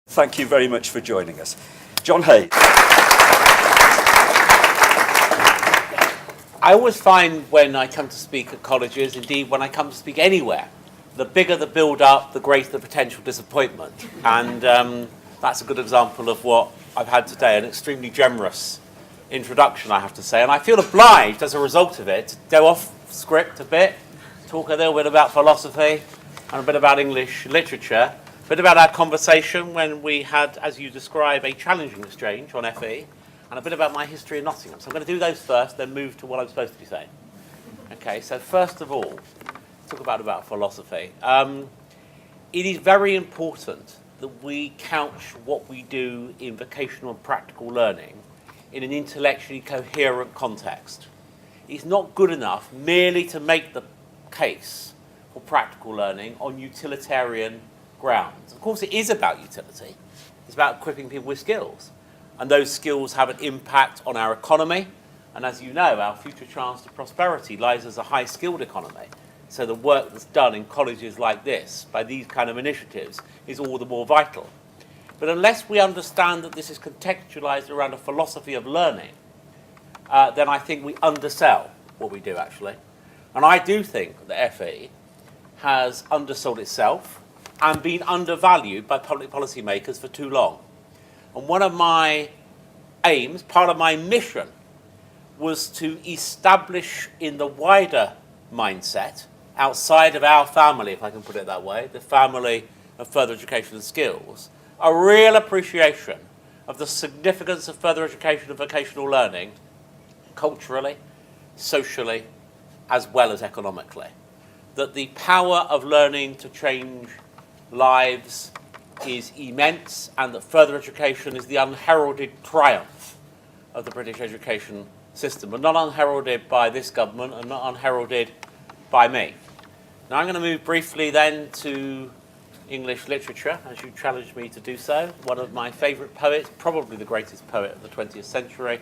Thank you very much for joining us. John Hay. I always find when I come to speak at colleges, indeed when I come to speak anywhere, the bigger the build-up, the greater the potential disappointment. And that's a good example of what I've had today, an extremely generous introduction, I have to say. And I feel obliged, as a result of it, to go off script a bit, talk a little bit about philosophy and a bit about English literature, a bit about our conversation when we had, as you describe, a challenging exchange on FE, and a bit about my history in Nottingham. So I'm going to do those first, then move to what I'm supposed to be saying. Okay, so first of all, talk about philosophy. It is very important that we couch what we do in vocational and practical learning in an intellectually coherent context. It's not good enough merely to make the case for practical learning on utilitarian grounds. Of course, it is about utility. It's about equipping people with skills. And those skills have an impact on our economy. And as you know, our future chance to prosperity lies as a high-skilled economy. So the work that's done in colleges like this, by these kind of initiatives, is all the more vital. But unless we understand that this is contextualized around a philosophy of learning, then I think we undersell what we do, actually. And I do think that FE has undersold itself and been undervalued by public policy makers for too long. And one of my aims, part of my mission, was to establish in the wider mindset, outside of our family, if I can put it that way, the family of further education and skills, a real appreciation of the significance of further education and vocational learning, culturally, socially, as well as economically. That the power of learning to change lives is immense, and that further education is the unheralded triumph of the British education system, but not unheralded by this government and not unheralded by me. Now I'm going to move briefly then to English literature, as you challenged me to do so. One of my favourite poets, probably the greatest poet of the 20th century,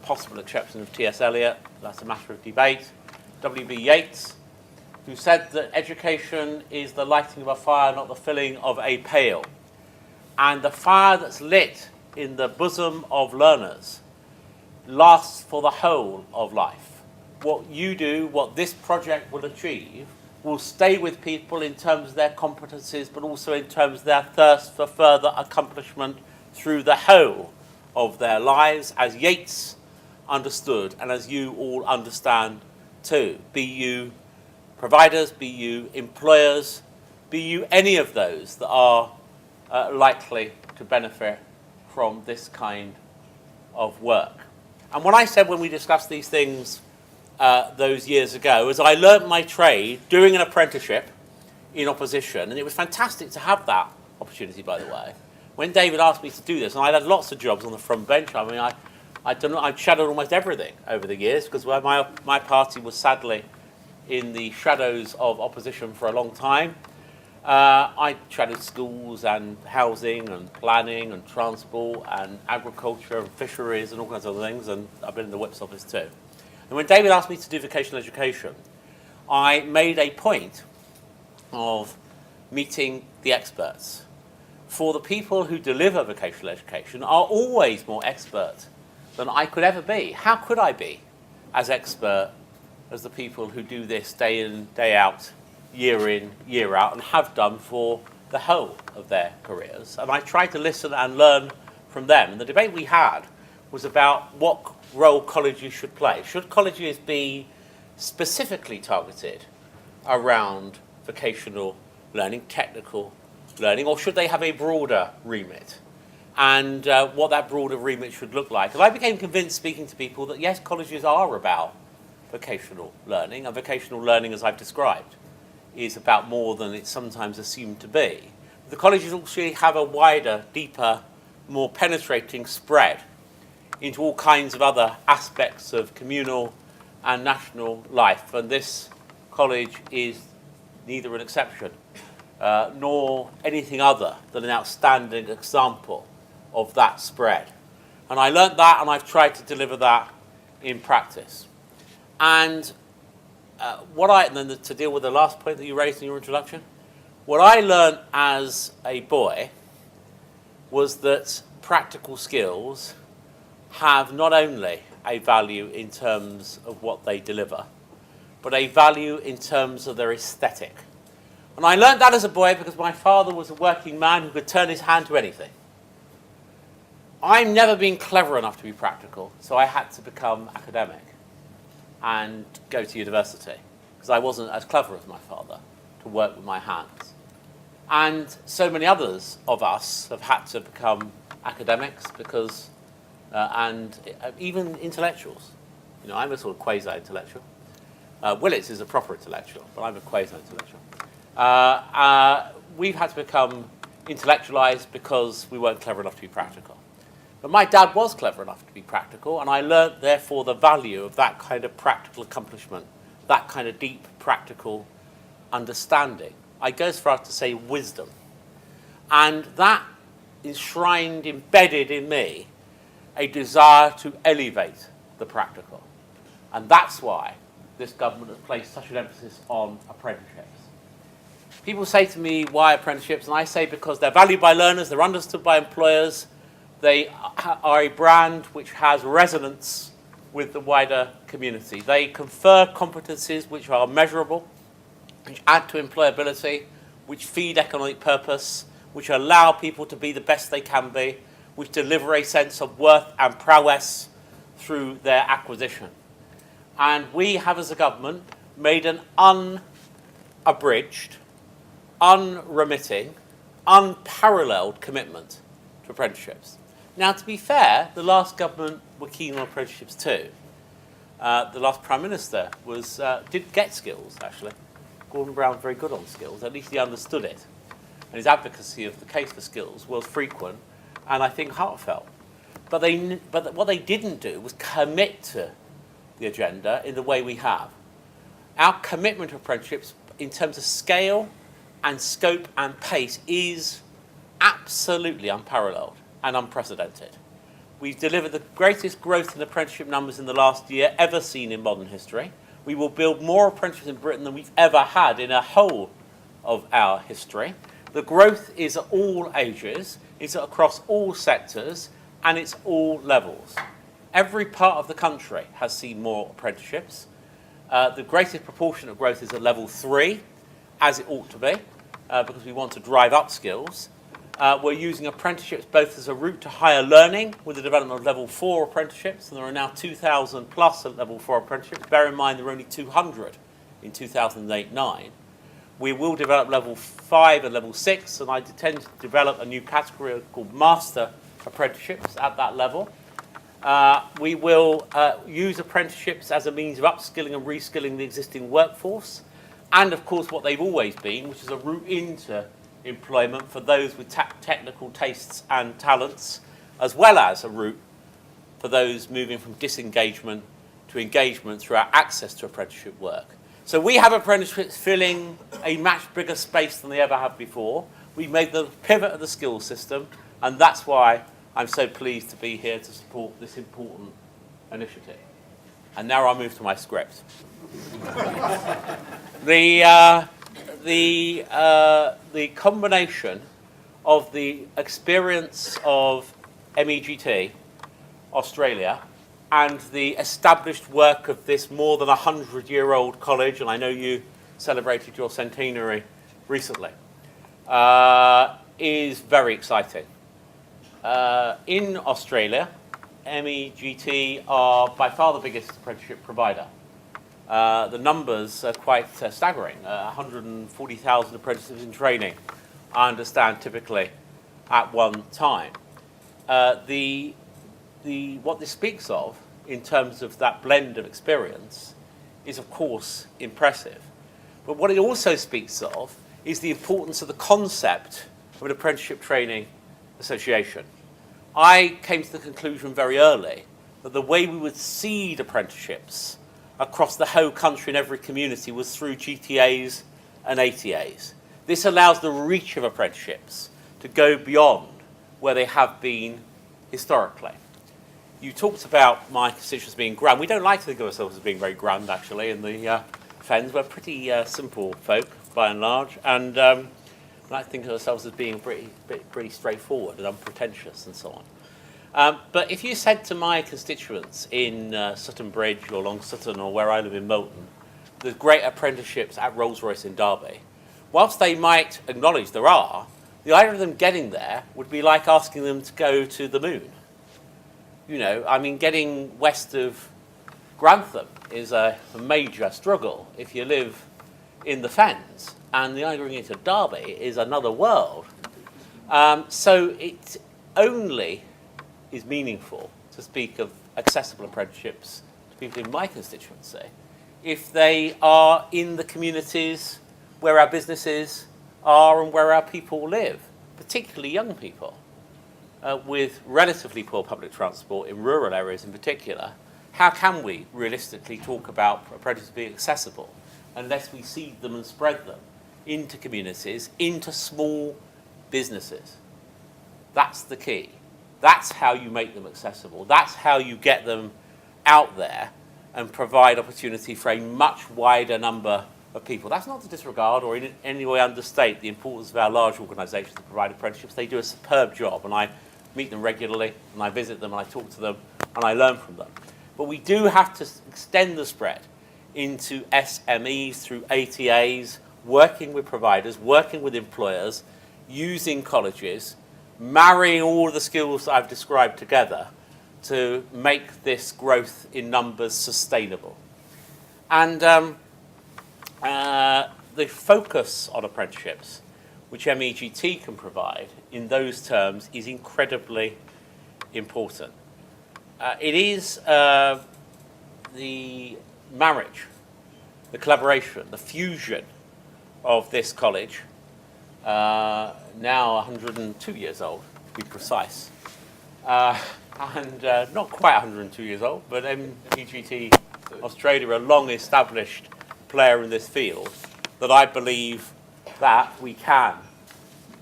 possible exception of T.S. Eliot, that's a matter of debate, W.B. Yeats, who said that education is the lighting of a fire, not the filling of a pail. And the fire that's lit in the bosom of learners lasts for the whole of life. What you do, what this project will achieve, will stay with people in terms of their competencies, but also in terms of their thirst for further accomplishment through the whole of their lives, as Yeats understood, and as you all understand too. Be you providers, be you employers, be you any of those that are likely to benefit from this kind of work. And what I said when we discussed these things those years ago is I learnt my trade doing an apprenticeship in opposition, and it was fantastic to have that opportunity, by the way. When David asked me to do this, and I'd had lots of jobs on the front bench, I mean, I'd shadowed almost everything over the years, because my party was sadly in the shadows of opposition for a long time. I shadowed schools and housing and planning and transport and agriculture and fisheries and all kinds of other things, and I've been in the Whip's office too. And when David asked me to do vocational education, I made a point of meeting the experts. For the people who deliver vocational education are always more expert than I could ever be. How could I be as expert as the people who do this day in, day out, year in, year out, and have done for the whole of their careers? And I tried to listen and learn from them. And the debate we had was about what role colleges should play. Should colleges be specifically targeted around vocational learning, technical learning, or should they have a broader remit? And what that broader remit should look like. And I became convinced, speaking to people, that yes, colleges are about vocational learning, and vocational learning, as I've described, is about more than it's sometimes assumed to be. The colleges actually have a wider, deeper, more penetrating spread into all kinds of other aspects of communal and national life, and this college is neither an exception nor anything other than an outstanding example of that spread. And I learnt that, and I've tried to deliver that in practice. And then to deal with the last point that you raised in your introduction, what I learnt as a boy was that practical skills have not only a value in terms of what they deliver, but a value in terms of their aesthetic. And I learned that as a boy because my father was a working man who could turn his hand to anything. I've never been clever enough to be practical, so I had to become academic and go to university because I wasn't as clever as my father to work with my hands. And so many others of us have had to become academics because, and even intellectuals. You know, I'm a sort of quasi-intellectual. Willits is a proper intellectual, but I'm a quasi-intellectual. We've had to become intellectualized because we weren't clever enough to be practical. But my dad was clever enough to be practical, and I learnt, therefore, the value of that kind of practical accomplishment, that kind of deep practical understanding. I go as far as to say wisdom. And that enshrined, embedded in me, a desire to elevate the practical. And that's why this government has placed such an emphasis on apprenticeships. People say to me, why apprenticeships? And I say because they're valued by learners, they're understood by employers, they are a brand which has resonance with the wider community. They confer competencies which are measurable, which add to employability, which feed economic purpose, which allow people to be the best they can be, which deliver a sense of worth and prowess through their acquisition. And we have, as a government, made an unabridged, unremitting, unparalleled commitment to apprenticeships. Now, to be fair, the last government were keen on apprenticeships too. The last Prime Minister did get skills, actually. Gordon Brown's very good on skills, at least he understood it. And his advocacy of the case for skills was frequent and I think heartfelt. But what they didn't do was commit to the agenda in the way we have. Our commitment to apprenticeships in terms of scale and scope and pace is absolutely unparalleled and unprecedented. We've delivered the greatest growth in apprenticeship numbers in the last year ever seen in modern history. We will build more apprenticeships in Britain than we've ever had in a whole of our history. The growth is at all ages, it's across all sectors, and it's all levels. Every part of the country has seen more apprenticeships. The greatest proportion of growth is at level 3, as it ought to be, because we want to drive up skills. We're using apprenticeships both as a route to higher learning with the development of level 4 apprenticeships, and there are now 2,000 plus at level 4 apprenticeships. Bear in mind there were only 200 in 2008-9. We will develop level 5 and level 6, and I intend to develop a new category called master apprenticeships at that level. We will use apprenticeships as a means of upskilling and reskilling the existing workforce, and of course what they've always been, which is a route into employment for those with technical tastes and talents, as well as a route for those moving from disengagement to engagement through our access to apprenticeship work. So we have apprenticeships filling a much bigger space than they ever have before. We've made the pivot of the skills system, and that's why I'm so pleased to be here to support this important initiative. And now I'll move to my script. The combination of the experience of MEGT Australia and the established work of this more than 100-year-old college, and I know you celebrated your centenary recently, is very exciting. In Australia, MEGT are by far the biggest apprenticeship provider. The numbers are quite staggering. 140,000 apprentices in training, I understand, typically at one time. What this speaks of, in terms of that blend of experience, is of course impressive. But what it also speaks of is the importance of the concept of an apprenticeship training association. I came to the conclusion very early that the way we would seed apprenticeships across the whole country in every community was through GTAs and ATAs. This allows the reach of apprenticeships to go beyond where they have been historically. You talked about my constituents being grand. We don't like to think of ourselves as being very grand, actually, in the Fens. We're pretty simple folk, by and large. And and I think of ourselves as being pretty straightforward and unpretentious and so on. But if you said to my constituents in Sutton Bridge or Long Sutton or where I live in Moulton, there's great apprenticeships at Rolls-Royce in Derby, whilst they might acknowledge there are, the idea of them getting there would be like asking them to go to the moon. You know, I mean, getting west of Grantham is a major struggle if you live in the Fens, and the idea of going to Derby is another world. So it only is meaningful to speak of accessible apprenticeships to people in my constituency if they are in the communities where our businesses are and where our people live, particularly young people, with relatively poor public transport in rural areas in particular. How can we realistically talk about apprentices being accessible unless we seed them and spread them into communities, into small businesses? That's the key. That's how you make them accessible. That's how you get them out there and provide opportunity for a much wider number of people. That's not to disregard or in any way understate the importance of our large organisations that provide apprenticeships. They do a superb job, and I meet them regularly, and I visit them, and I talk to them, and I learn from them. But we do have to extend the spread into SMEs through ATAs, working with providers, working with employers, using colleges, marrying all the skills that I've described together to make this growth in numbers sustainable. And the focus on apprenticeships, which MEGT can provide in those terms, is incredibly important. It is the marriage, the collaboration, the fusion of this college, now 102 years old, to be precise, and not quite 102 years old, but MEGT Australia, a long-established player in this field, that I believe that we can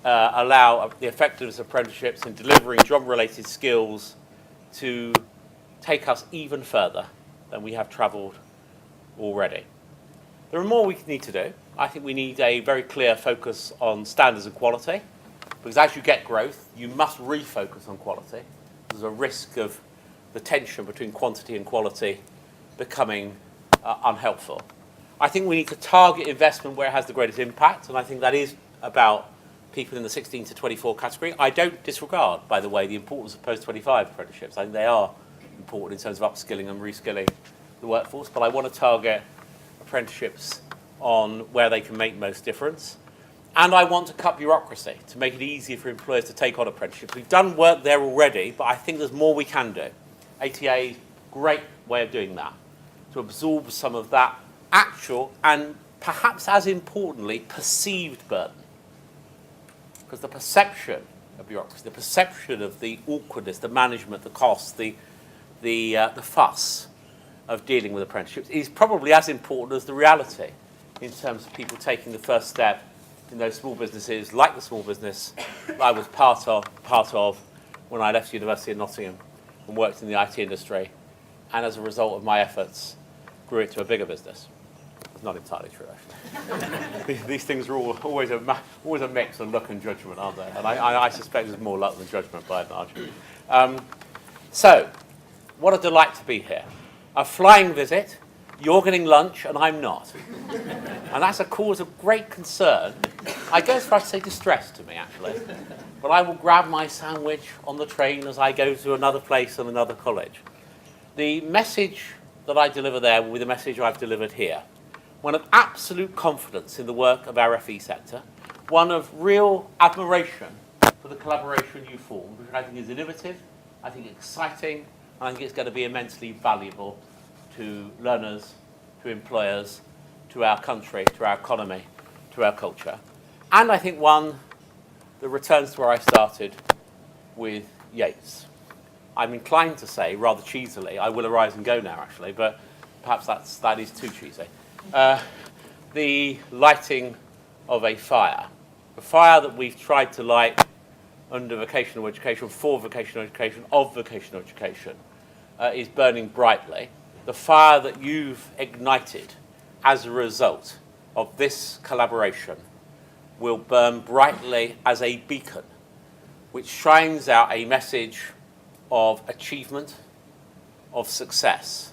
allow the effectiveness of apprenticeships in delivering job-related skills to take us even further than we have travelled already. There are more we need to do. I think we need a very clear focus on standards and quality, because as you get growth, you must refocus on quality. There's a risk of the tension between quantity and quality becoming unhelpful. I think we need to target investment where it has the greatest impact, and I think that is about people in the 16 to 24 category. I don't disregard, by the way, the importance of post-25 apprenticeships. I think they are important in terms of upskilling and reskilling the workforce, but I want to target apprenticeships on where they can make most difference. And I want to cut bureaucracy to make it easier for employers to take on apprenticeships. We've done work there already, but I think there's more we can do. ATA, great way of doing that, to absorb some of that actual and perhaps as importantly, perceived burden. Because the perception of bureaucracy, the perception of the awkwardness, the management, the cost, the fuss of dealing with apprenticeships is probably as important as the reality in terms of people taking the first step in those small businesses, like the small business that I was part of when I left University of Nottingham and worked in the IT industry, and as a result of my efforts, grew it to a bigger business. It's not entirely true, actually. These things are always a mix of luck and judgment, aren't they? And I suspect there's more luck than judgment by and large. So, what a delight to be here. A flying visit. You're getting lunch and I'm not. And that's a cause of great concern. I go as far as to say distress to me, actually. But I will grab my sandwich on the train as I go to another place and another college. The message that I deliver there will be the message I've delivered here. One of absolute confidence in the work of our FE sector. One of real admiration for the collaboration you formed, which I think is innovative, I think exciting, and I think it's going to be immensely valuable to learners, to employers, to our country, to our economy, to our culture. And I think one that returns to where I started with Yeats. I'm inclined to say, rather cheesily, I will arise and go now, actually, but perhaps that is too cheesy. The lighting of a fire that we've tried to light under vocational education, for vocational education, of vocational education, is burning brightly. The fire that you've ignited as a result of this collaboration will burn brightly as a beacon, which shines out a message of achievement, of success,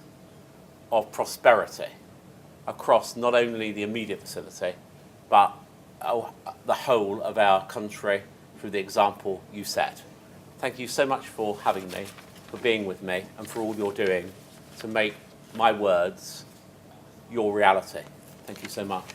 of prosperity across not only the immediate vicinity, but the whole of our country through the example you set. Thank you so much for having me, for being with me, and for all you're doing to make my words your reality. Thank you so much.